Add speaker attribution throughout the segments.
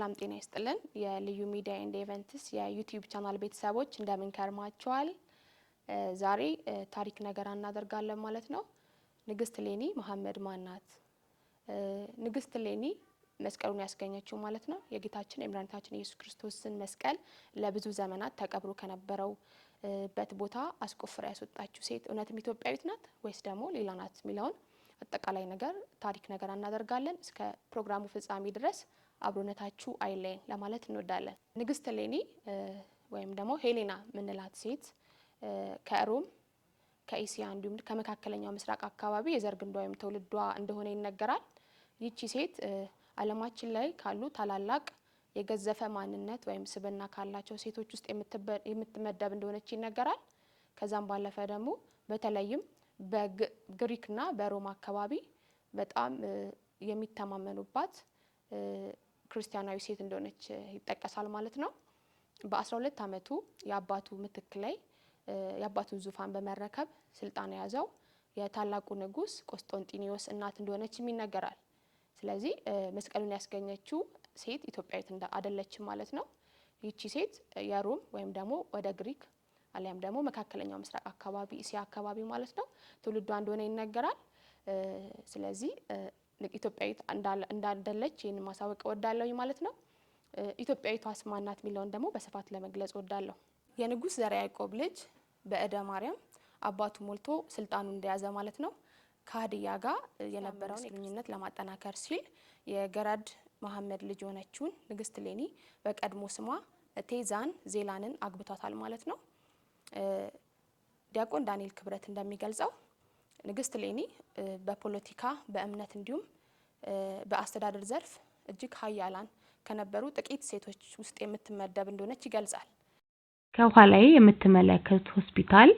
Speaker 1: ሰላም ጤና ይስጥልን የልዩ ሚዲያ ኤንድ ኢቨንትስ የዩቲዩብ ቻናል ቤተሰቦች እንደምን ከርማችኋል? ዛሬ ታሪክ ነገር እናደርጋለን ማለት ነው። ንግስት ሌኒ መሐመድ ማናት? ንግስት ሌኒ መስቀሉን ያስገኘችው ማለት ነው የጌታችን የመድኃኒታችን ኢየሱስ ክርስቶስን መስቀል ለብዙ ዘመናት ተቀብሮ ከነበረው በት ቦታ አስቆፍራ ያስወጣችው ሴት እውነትም ኢትዮጵያዊት ናት ወይስ ደግሞ ሌላ ናት የሚለውን አጠቃላይ ነገር ታሪክ ነገር እናደርጋለን። እስከ ፕሮግራሙ ፍጻሜ ድረስ አብሮነታችሁ አይለየን ለማለት እንወዳለን። ንግስት ሌኒ ወይም ደግሞ ሄሌና ምንላት ሴት ከሮም ከኤሲያ እንዲሁም ከመካከለኛው ምስራቅ አካባቢ የዘር ግንዷ ወይም ትውልዷ እንደሆነ ይነገራል። ይቺ ሴት ዓለማችን ላይ ካሉ ታላላቅ የገዘፈ ማንነት ወይም ስብዕና ካላቸው ሴቶች ውስጥ የምትመደብ እንደሆነች ይነገራል። ከዛም ባለፈ ደግሞ በተለይም በግሪክና በሮም አካባቢ በጣም የሚተማመኑባት ክርስቲያናዊ ሴት እንደሆነች ይጠቀሳል ማለት ነው። በ12 አመቱ የአባቱ ምትክ ላይ የአባቱን ዙፋን በመረከብ ስልጣን ያዘው የታላቁ ንጉስ ቆስጠንጢኖስ እናት እንደሆነች ይነገራል። ስለዚህ መስቀሉን ያስገኘችው ሴት ኢትዮጵያዊት አይደለችም ማለት ነው። ይቺ ሴት የሮም ወይም ደግሞ ወደ ግሪክ አሊያም ደግሞ መካከለኛው ምስራቅ አካባቢ እስያ አካባቢ ማለት ነው ትውልዷ እንደሆነ ይነገራል። ስለዚህ ኢትዮጵያዊት እንዳደለች ይሄን ማሳወቅ እወዳለሁ ማለት ነው። ኢትዮጵያዊቷስ ማናት የሚለውን ደግሞ በስፋት ለመግለጽ እወዳለሁ። የንጉስ ዘርዓ ያዕቆብ ልጅ በእደ ማርያም አባቱ ሞልቶ ስልጣኑን እንደያዘ ማለት ነው ከሀዲያ ጋር የነበረውን ግንኙነት ለማጠናከር ሲል የገራድ መሐመድ ልጅ ሆነችውን ንግስት ሌኒ በቀድሞ ስሟ ቴዛን ዜላንን አግብቷታል ማለት ነው። ዲያቆን ዳንኤል ክብረት እንደሚገልጸው ንግስት ሌኒ በፖለቲካ በእምነት እንዲሁም በአስተዳደር ዘርፍ እጅግ ኃያላን ከነበሩ ጥቂት ሴቶች ውስጥ የምትመደብ እንደሆነች ይገልጻል።
Speaker 2: ከኋላዬ የምትመለከቱት ሆስፒታል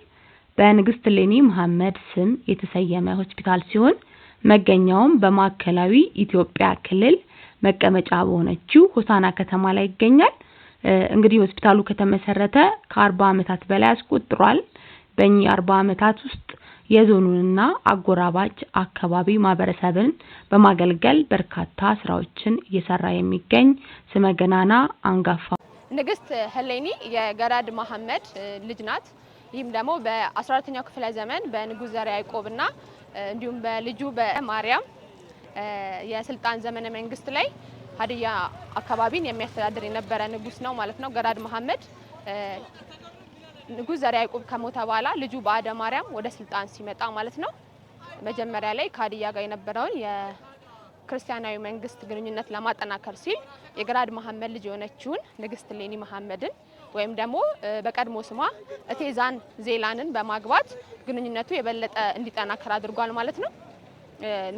Speaker 2: በንግስት ሌኒ መሐመድ ስም የተሰየመ ሆስፒታል ሲሆን መገኛውም በማዕከላዊ ኢትዮጵያ ክልል መቀመጫ በሆነችው ሆሳና ከተማ ላይ ይገኛል። እንግዲህ ሆስፒታሉ ከተመሰረተ ከ40 አመታት በላይ አስቆጥሯል። በእኚህ 40 አመታት ውስጥ የዞኑንና አጎራባች አካባቢ ማህበረሰብን በማገልገል በርካታ ስራዎችን እየሰራ የሚገኝ ስመገናና አንጋፋ
Speaker 1: ንግስት ሄሌኒ የገራድ መሐመድ ልጅ ናት። ይህም ደግሞ በ14ኛው ክፍለ ዘመን በንጉስ ዘርዓ ያዕቆብና እንዲሁም በልጁ በማርያም የስልጣን ዘመነ መንግስት ላይ ሀዲያ አካባቢን የሚያስተዳድር የነበረ ንጉስ ነው ማለት ነው። ገራድ መሐመድ ንጉስ ዘርዓ ያዕቆብ ከሞተ በኋላ ልጁ በአደ ማርያም ወደ ስልጣን ሲመጣ ማለት ነው መጀመሪያ ላይ ከሀዲያ ጋር የነበረውን የክርስቲያናዊ መንግስት ግንኙነት ለማጠናከር ሲል የገራድ መሐመድ ልጅ የሆነችውን ንግስት ሌኒ መሐመድን ወይም ደግሞ በቀድሞ ስሟ ቴዛን ዜላንን በማግባት ግንኙነቱ የበለጠ እንዲጠናከር አድርጓል ማለት ነው።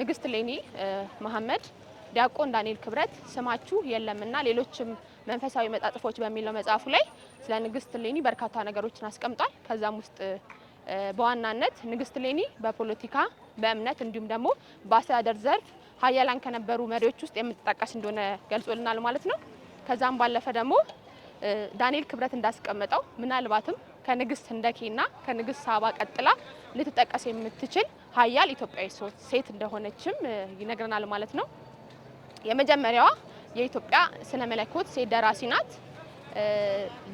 Speaker 1: ንግስት ሌኒ መሐመድ ዲያቆን ዳንኤል ክብረት ስማችሁ የለምና ሌሎችም መንፈሳዊ መጣጥፎች በሚለው መጽሐፉ ላይ ስለ ንግስት ሌኒ በርካታ ነገሮችን አስቀምጧል። ከዛም ውስጥ በዋናነት ንግስት ሌኒ በፖለቲካ በእምነት እንዲሁም ደግሞ በአስተዳደር ዘርፍ ኃያላን ከነበሩ መሪዎች ውስጥ የምትጠቀስ እንደሆነ ገልጾልናል ማለት ነው። ከዛም ባለፈ ደግሞ ዳንኤል ክብረት እንዳስቀመጠው ምናልባትም ከንግስት ህንደኬና ከንግስት ሳባ ቀጥላ ልትጠቀስ የምትችል ኃያል ኢትዮጵያዊ ሴት እንደሆነችም ይነግረናል ማለት ነው። የመጀመሪያዋ የኢትዮጵያ ስነ መለኮት ሴት ደራሲ ናት።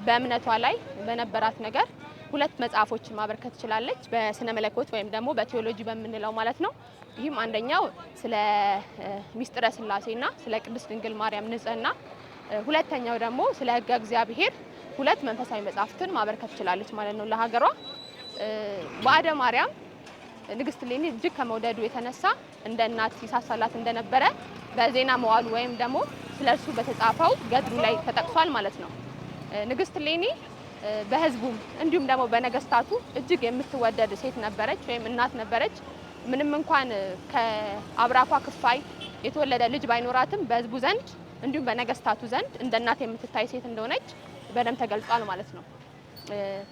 Speaker 1: በእምነቷ ላይ በነበራት ነገር 2 መጽሐፎችን ማበርከት ትችላለች በስነ መለኮት ወይም ደግሞ በቴዎሎጂ በምንለው ማለት ነው። ይህም አንደኛው ስለ ሚስጥረ ስላሴና ስለ ቅድስት ድንግል ማርያም ንጽህና፣ ሁለተኛው ደግሞ ስለ ህገ እግዚአብሔር 2 መንፈሳዊ መጽሐፍትን ማበርከት ትችላለች ማለት ነው ለሀገሯ። በአደ ማርያም ንግስት ሌኒ እጅግ ከመውደዱ የተነሳ እንደ እናት ይሳሳላት እንደነበረ በዜና መዋዕሉ ወይም ደግሞ ስለርሱ በተጻፈው ገድሉ ላይ ተጠቅሷል ማለት ነው። ንግስት ሌኒ በህዝቡም እንዲሁም ደግሞ በነገስታቱ እጅግ የምትወደድ ሴት ነበረች ወይም እናት ነበረች። ምንም እንኳን ከአብራኳ ክፋይ የተወለደ ልጅ ባይኖራትም በህዝቡ ዘንድ እንዲሁም በነገስታቱ ዘንድ እንደ እናት የምትታይ ሴት እንደሆነች በደንብ ተገልጿል ማለት ነው።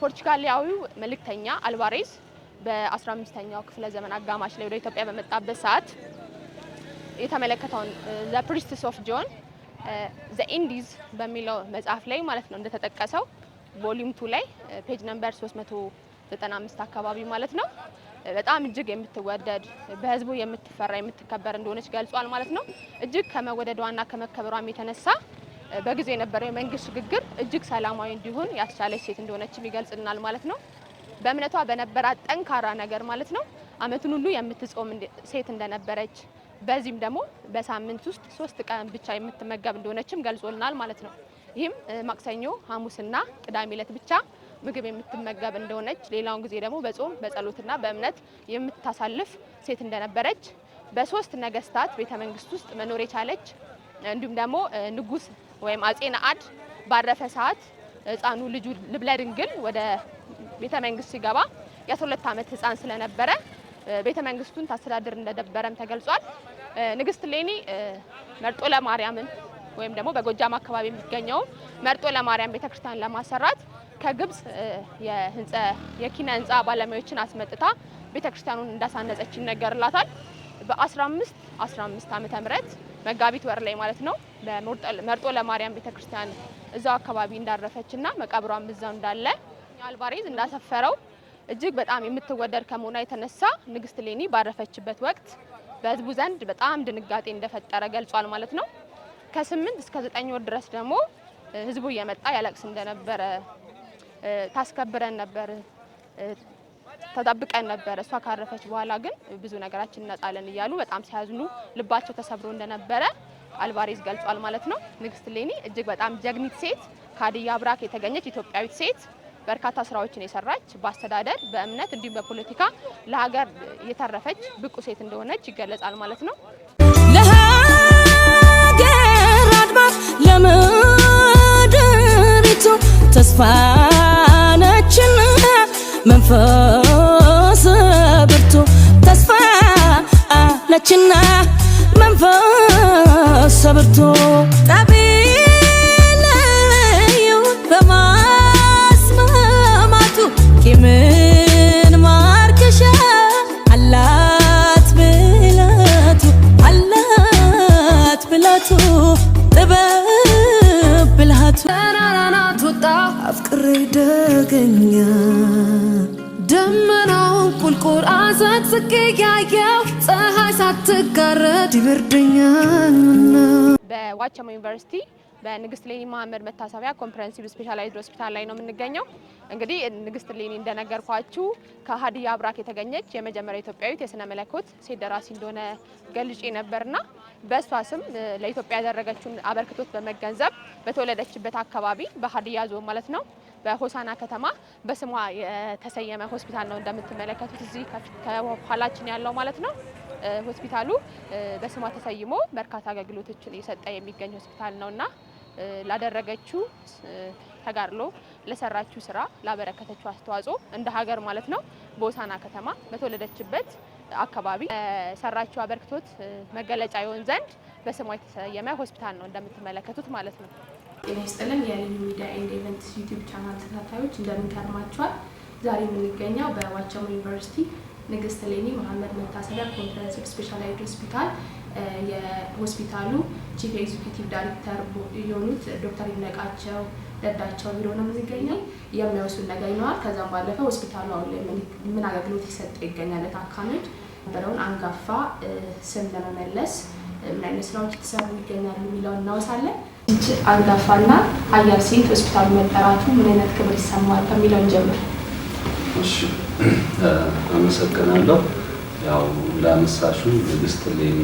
Speaker 1: ፖርቹጋላዊው መልእክተኛ አልቫሬዝ በ15ኛው ክፍለ ዘመን አጋማሽ ላይ ወደ ኢትዮጵያ በመጣበት ሰዓት የተመለከተውን ዘ ፕሪስትስ ኦፍ ጆን ዘ ኢንዲዝ በሚለው መጽሐፍ ላይ ማለት ነው እንደተጠቀሰው ቮሊዩም 2 ላይ ፔጅ ነምበር 395 አካባቢ ማለት ነው በጣም እጅግ የምትወደድ በህዝቡ የምትፈራ የምትከበር እንደሆነች ገልጿል ማለት ነው። እጅግ ከመወደዷና ከመከበሯም የተነሳ በጊዜ የነበረው የመንግስት ሽግግር እጅግ ሰላማዊ እንዲሆን ያስቻለች ሴት እንደሆነችም ይገልጽናል ማለት ነው። በእምነቷ በነበራት ጠንካራ ነገር ማለት ነው አመቱን ሁሉ የምትጾም ሴት እንደነበረች በዚህም ደግሞ በሳምንት ውስጥ 3 ቀን ብቻ የምትመገብ እንደሆነችም ገልጾልናል ማለት ነው። ይህም ማክሰኞ፣ ሐሙስና ቅዳሜ ዕለት ብቻ ምግብ የምትመገብ እንደሆነች ሌላውን ጊዜ ደግሞ በጾም በጸሎትና በእምነት የምታሳልፍ ሴት እንደነበረች በ3 ነገስታት ቤተ መንግስት ውስጥ መኖር የቻለች እንዲሁም ደግሞ ንጉስ ወይም አጼ ነአድ ባረፈ ሰዓት ህፃኑ ልጁ ልብለ ድንግል ወደ ቤተ መንግስት ሲገባ የ12 ዓመት ህፃን ስለነበረ ቤተ መንግስቱን ታስተዳድር እንደነበረም ተገልጿል። ንግስት እሌኒ መርጦ ለማርያምን ወይም ደግሞ በጎጃም አካባቢ የሚገኘው መርጦ ለማርያም ቤተክርስቲያን ለማሰራት ከግብጽ የኪነ ህንጻ ባለሙያዎችን አስመጥታ ቤተክርስቲያኑን እንዳሳነጸች ይነገርላታል። በ1515 ዓመተ ምህረት መጋቢት ወር ላይ ማለት ነው በመርጦ ለማርያም ቤተክርስቲያን እዛው አካባቢ እንዳረፈችና መቃብሯም እዛው እንዳለ አልቫሬዝ እንዳሰፈረው እጅግ በጣም የምትወደድ ከመሆኗ የተነሳ ንግስት እሌኒ ባረፈችበት ወቅት በህዝቡ ዘንድ በጣም ድንጋጤ እንደፈጠረ ገልጿል ማለት ነው። ከ8 እስከ 9 ወር ድረስ ደግሞ ህዝቡ እየመጣ ያለቅስ እንደነበረ ታስከብረን ነበር ተጠብቀን ነበር። እሷ ካረፈች በኋላ ግን ብዙ ነገራችን እናጣለን እያሉ በጣም ሲያዝኑ ልባቸው ተሰብሮ እንደነበረ አልቫሬዝ ገልጿል ማለት ነው። ንግስት እሌኒ እጅግ በጣም ጀግኒት ሴት ከሀዲያ ብራክ የተገኘች ኢትዮጵያዊት ሴት በርካታ ስራዎችን የሰራች በአስተዳደር በእምነት እንዲሁም በፖለቲካ ለሀገር የተረፈች ብቁ ሴት እንደሆነች ይገለጻል ማለት ነው።
Speaker 3: ለሀገር አድማስ ለምድሪቱ ተስፋ ነችና መንፈስ ብርቱ ተስፋ ነችና መንፈስ ብርቱ ጠቢለዩ በማስማማቱ ቂምን ማርከሻ አላት ብላቱ ጥበብ ብልሃቱ ተራራናት ወጣ አፍቅሬ ደገኛ ደመናውን ቁልቁል አዘቅዝቄ ያየው ፀሐይ ሳትጋረድ ይበርደኛል።
Speaker 1: በዋቸሞ ዩኒቨርሲቲ በንግስት እሌኒ መሐመድ መታሰቢያ ኮምፕሬሄንሲቭ ስፔሻላይዝድ ሆስፒታል ላይ ነው የምንገኘው። እንግዲህ ንግስት እሌኒ እንደነገርኳችሁ ከሀዲያ ብራክ የተገኘች የመጀመሪያ ኢትዮጵያዊት የስነ መለኮት ሴት ደራሲ እንደሆነ ገልጬ ነበርና በእሷ ስም ለኢትዮጵያ ያደረገችውን አበርክቶት በመገንዘብ በተወለደችበት አካባቢ በሀዲያ ዞን ማለት ነው በሆሳና ከተማ በስሟ የተሰየመ ሆስፒታል ነው እንደምትመለከቱት እዚህ ከኋላችን ያለው ማለት ነው። ሆስፒታሉ በስሟ ተሰይሞ በርካታ አገልግሎቶችን እየሰጠ የሚገኝ ሆስፒታል ነውና ላደረገችው ተጋድሎ ለሰራችው ስራ ላበረከተችው አስተዋጽኦ እንደ ሀገር ማለት ነው በሆሳና ከተማ በተወለደችበት አካባቢ ሰራችው አበርክቶት መገለጫ ይሆን ዘንድ በስሟ የተሰየመ ሆስፒታል ነው እንደምትመለከቱት ማለት ነው።
Speaker 4: ጤና ይስጥልን የልዩ ሚዲያ ኤንድ ኢቨንትስ ዩቲዩብ ቻናል ተከታታዮች እንደምን ከርማችኋል? ዛሬ የምንገኘው በዋቸሞ ዩኒቨርሲቲ ንግስት እሌኒ መሐመድ መታሰቢያ ኮምፕሬሄንሲቭ ስፔሻላይዝድ ሆስፒታል የሆስፒታሉ ቺፍ ኤግዚኪዩቲቭ ዳይሬክተር የሆኑት ዶክተር ይድነቃቸው ረዳቸው ቢሮ ነው የምንገኘው። የሚያወሱን ነገር ይኖራል። ከዛም ባለፈ ሆስፒታሉ አሁን ላይ ምን አገልግሎት እየሰጠ ይገኛል ለታካሚዎች የነበረውን አንጋፋ ስም ለመመለስ ምን አይነት ስራዎች የተሰሩ ይገኛሉ የሚለውን እናወሳለን። አንጋፋና ሀያል ሴት ሆስፒታሉ መጠራቱ ምን አይነት ክብር ይሰማዋል ከሚለው እንጀምር።
Speaker 5: እሺ አመሰግናለሁ። ያው ላነሳሹ ንግስት እሌኒ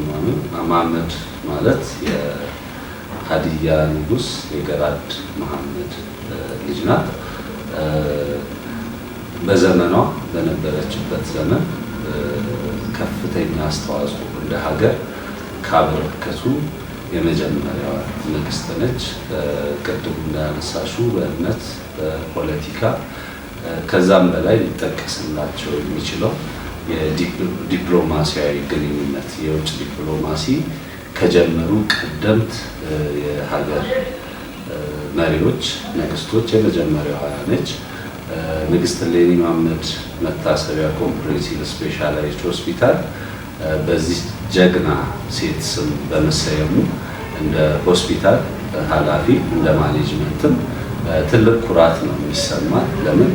Speaker 5: መሐመድ ማለት የሀዲያ ንጉስ የገራድ መሐመድ ልጅ ናት። በዘመኗ በነበረችበት ዘመን ከፍተኛ አስተዋጽኦ እንደ ሀገር ካበረከቱ የመጀመሪያዋ ንግስት ነች። ቅድም እንዳነሳሹ በእምነት በፖለቲካ ከዛም በላይ ሊጠቀስላቸው የሚችለው የዲፕሎማሲያዊ ግንኙነት የውጭ ዲፕሎማሲ ከጀመሩ ቀደምት የሀገር መሪዎች ንግስቶች የመጀመሪያዋ ነች። ንግስት እሌኒ መሐመድ መታሰቢያ ኮምፕሬሄንሲቭ ስፔሻላይዝድ ሆስፒታል በዚህ ጀግና ሴት ስም በመሰየሙ እንደ ሆስፒታል ኃላፊ እንደ ማኔጅመንትም ትልቅ ኩራት ነው የሚሰማል። ለምን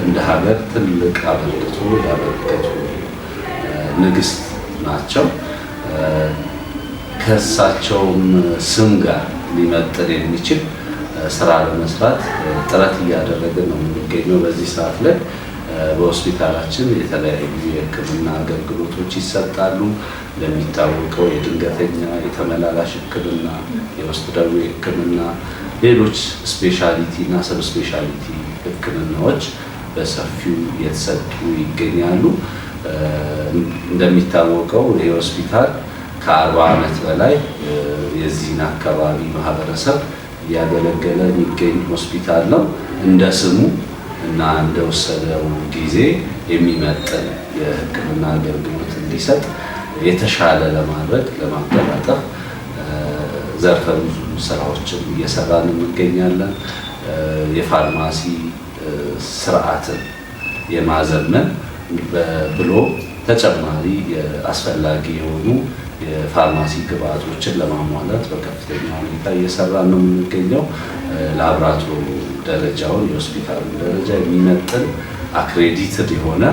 Speaker 5: እንደ ሀገር ትልቅ አበርክቶ ያበረከቱ ንግስት ናቸው። ከእሳቸውም ስም ጋር ሊመጥን የሚችል ስራ ለመስራት ጥረት እያደረግን ነው የምንገኘው። በዚህ ሰዓት ላይ በሆስፒታላችን የተለያዩ የሕክምና አገልግሎቶች ይሰጣሉ። እንደሚታወቀው የድንገተኛ የተመላላሽ ሕክምና፣ የውስጥ ደዌ ሕክምና፣ ሌሎች ስፔሻሊቲ እና ሰብ ስፔሻሊቲ ሕክምናዎች በሰፊው እየተሰጡ ይገኛሉ። እንደሚታወቀው ይህ ሆስፒታል ከ40 ዓመት በላይ የዚህን አካባቢ ማህበረሰብ እያገለገለ የሚገኝ ሆስፒታል ነው። እንደ ስሙ እና እንደወሰደው ጊዜ የሚመጥን የሕክምና አገልግሎት እንዲሰጥ የተሻለ ለማድረግ ለማቀላጠፍ ዘርፈ ብዙ ስራዎችን እየሰራን እንገኛለን። የፋርማሲ ስርዓትን የማዘመን ብሎ ተጨማሪ አስፈላጊ የሆኑ የፋርማሲ ግብአቶችን ለማሟላት በከፍተኛ ሁኔታ እየሰራን ነው የምንገኘው። ላብራቶሪ ደረጃውን የሆስፒታሉ ደረጃ የሚመጥን አክሬዲትድ የሆነ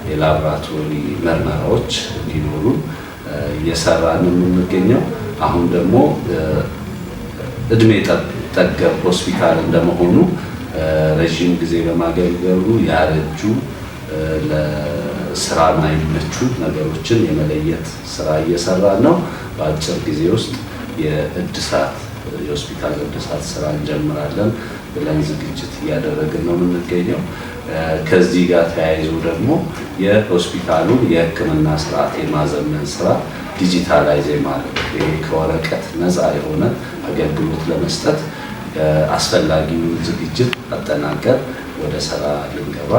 Speaker 5: የላብራቶሪ ምርመራዎች እንዲኖሩ እየሰራን ነው የምንገኘው። አሁን ደግሞ እድሜ ጠገብ ሆስፒታል እንደመሆኑ ረዥም ጊዜ በማገልገሉ ያረጁ ለስራ ማይመቹ ነገሮችን የመለየት ስራ እየሰራን ነው። በአጭር ጊዜ ውስጥ የሆስፒታል እድሳት ስራ እንጀምራለን ብለን ዝግጅት እያደረግን ነው የምንገኘው። ከዚህ ጋር ተያይዞ ደግሞ የሆስፒታሉን የሕክምና ስርዓት የማዘመን ስራ ዲጂታላይዝ ማድረግ፣ ይሄ ከወረቀት ነፃ የሆነ አገልግሎት ለመስጠት አስፈላጊውን ዝግጅት አጠናቀር ወደ ስራ ልንገባ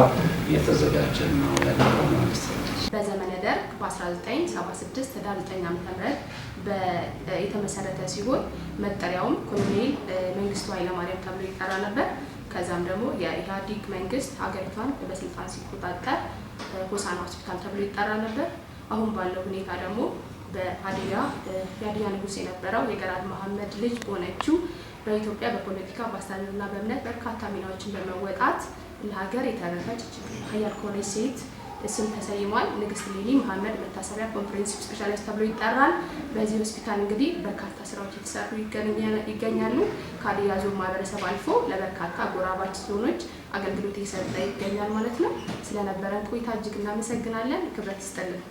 Speaker 5: እየተዘጋጀን ነው ያለው ማለት ነው።
Speaker 4: በዘመነ ደርግ በ1976 ህዳር 9 ዓ.ም የተመሰረተ ሲሆን መጠሪያውም ኮሎኔል መንግስቱ ኃይለማርያም ተብሎ ይጠራ ነበር። ከዛም ደግሞ የኢህአዴግ መንግስት ሀገሪቷን በስልጣን ሲቆጣጠር ሆሳና ሆስፒታል ተብሎ ይጠራ ነበር። አሁን ባለው ሁኔታ ደግሞ የሀዲያ ንጉስ የነበረው የገራድ መሐመድ ልጅ ሆነችው በኢትዮጵያ በፖለቲካ በአስተዳደርና በእምነት በርካታ ሚናዎችን በመወጣት ለሀገር የተረፈች ሀያል ከሆነች ሴት ስም ተሰይሟል። ንግስት ሌኒ መሐመድ መታሰቢያ ኮምፕሬሄንሲቭ ስፔሻሊስት ተብሎ ይጠራል። በዚህ ሆስፒታል እንግዲህ በርካታ ስራዎች የተሰሩ ይገኛሉ። ከሀዲያ ዞን ማህበረሰብ አልፎ ለበርካታ ጎራባች ዞኖች አገልግሎት እየሰጠ ይገኛል ማለት ነው። ስለነበረን ቆይታ እጅግ እናመሰግናለን። ክብረት ይስጥልን።